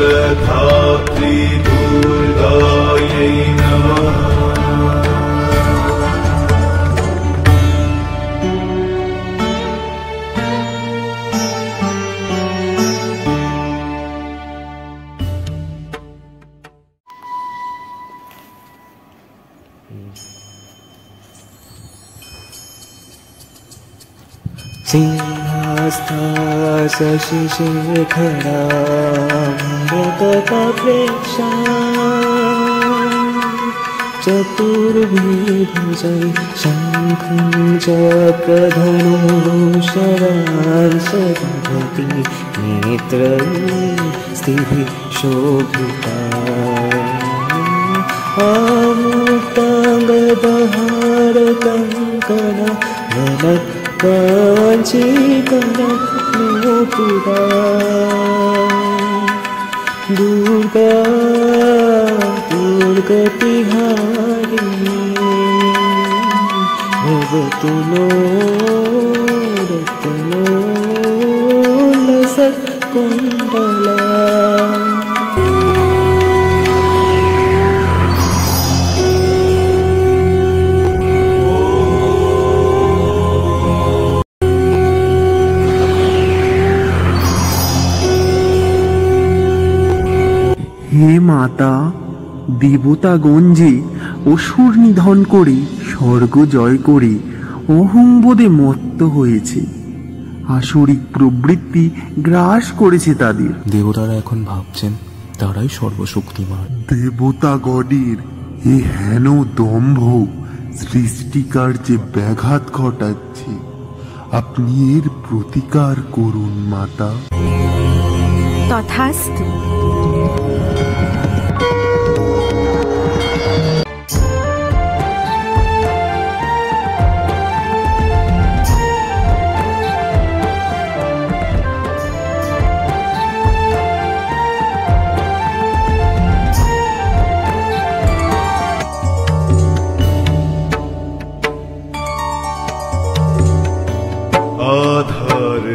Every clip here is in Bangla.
जलधात्री दुर्गायै नमः। सिंहस्था शशिशेखरा मृगकप्रेक्षा चतुर्भिर्भुजै शङ्खं चक्रधनुशरान् सदधति नेत्रैः स्थिभिः शोभिता आमुक्ताङ्गदहारकङ्कणा काञ्चीकरणोपुरा दुर्गा दुर्गतिहारिणी भवतु नो रत्नोल्लसत्कुण्डला। হে মাতা, দেবতাগণ যে অসুর নিধন করে স্বর্গ জয় করে অহংবোধে মত্ত হয়েছে, আসরিক প্রবৃত্তি গ্রাস করেছে তাদের। দেবতারা এখন ভাবছেন তারাই সর্বশক্তিমান। দেবতাগণের এ হেন দম্ভ সৃষ্টিকার যে ব্যাঘাত ঘটাচ্ছে, আপনি এর প্রতিকার করুন মাতা। তথাস্তু।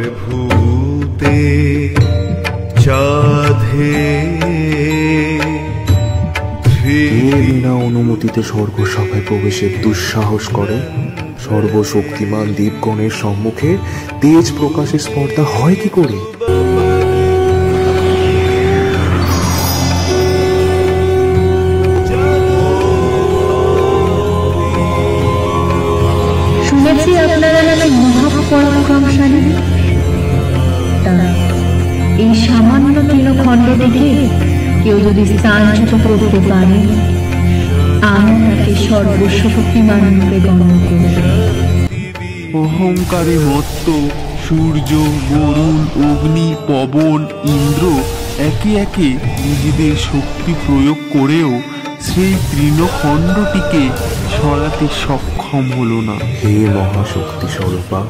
आधारभूते चाधे বিনা অনুমতিতে স্বর্গসভায় প্রবেশের দুঃসাহস করে সর্বশক্তিমান দেবগণের সম্মুখে তেজ প্রকাশের স্পর্ধা হয় কি করে? শুনেছি আপনারা নাকি মহাপরাক্রমশালী। এই সামান্য তৃণখণ্ড দেখে কেউ যদি স্থানচ্যুত করতে পারে, আমি তাকে সর্বশক্তিমান রূপে গণ্য করব। অহংকারে মত্ত সূর্য, বরুণ, অগ্নি, পবন, ইন্দ্র একে একে নিজেদের শক্তি প্রয়োগ করেও সেই তৃণখণ্ডটিকে সরাতে সক্ষম হলো না। হে মহাশক্তি স্বরূপা,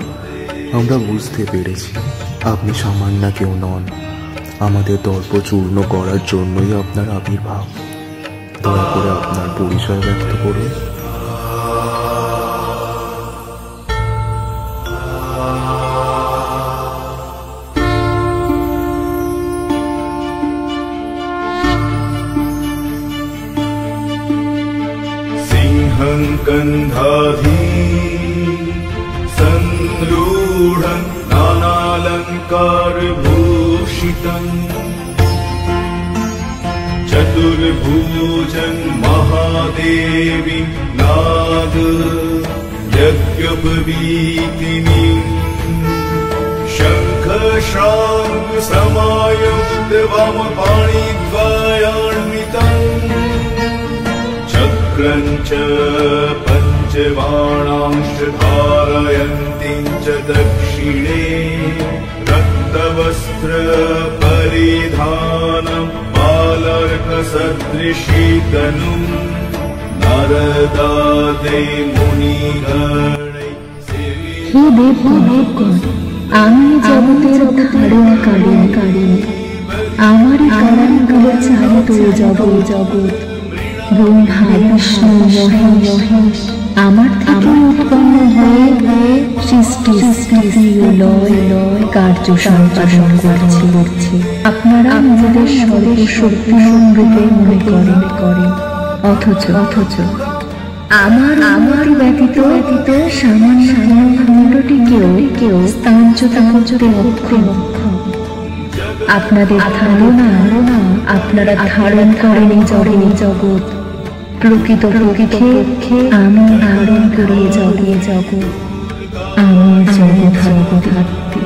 আমরা বুঝতে পেরেছি আপনি সামান্য কেউ নন। আমাদের দর্প চূর্ণ করার জন্যই আপনার আবির্ভাব। দয়া করে আপনার পরিচয় ব্যক্ত করুন। सिंहं गन्धाधी संरूढं नानालङ्कारभूषितम् चतुर्भुजं महादेवी नाद यज्ञोपवीतिनीं शङ्खश्राङ्ग समायुक्तवामपाणिद्वयान्वितम् चक्रं च पञ्चबाणांश्च धारयन्तीं च दक्षिणे रक्तवस्त्रपरिधानं बालर्कसदृशीतनुं नरदादै मुनिगणै। হে দেবগণ, আমি জগতের ধারণকারী, আমারই কারণগুলো চালিত জগৎ। ব্রহ্মা, বিষ্ণু, মহেশ আমার থেকে উৎপন্ন হয়ে সৃষ্টি স্থিতি ও লয় কার্য সম্পাদন করছে। আপনারা নিজেদের সর্বশক্তিমান রূপে মনে করেন, অথচ আমার ব্যতীত সামান্য খণ্ডটিকেও স্থানচ্যুত করতে অক্ষম। আপনাদের ধারণা আপনারা ধারণ করেন জগৎ, প্রকৃত পক্ষে আমি ধারণ করে জগৎ, আমি জগৎ ধাত্রী।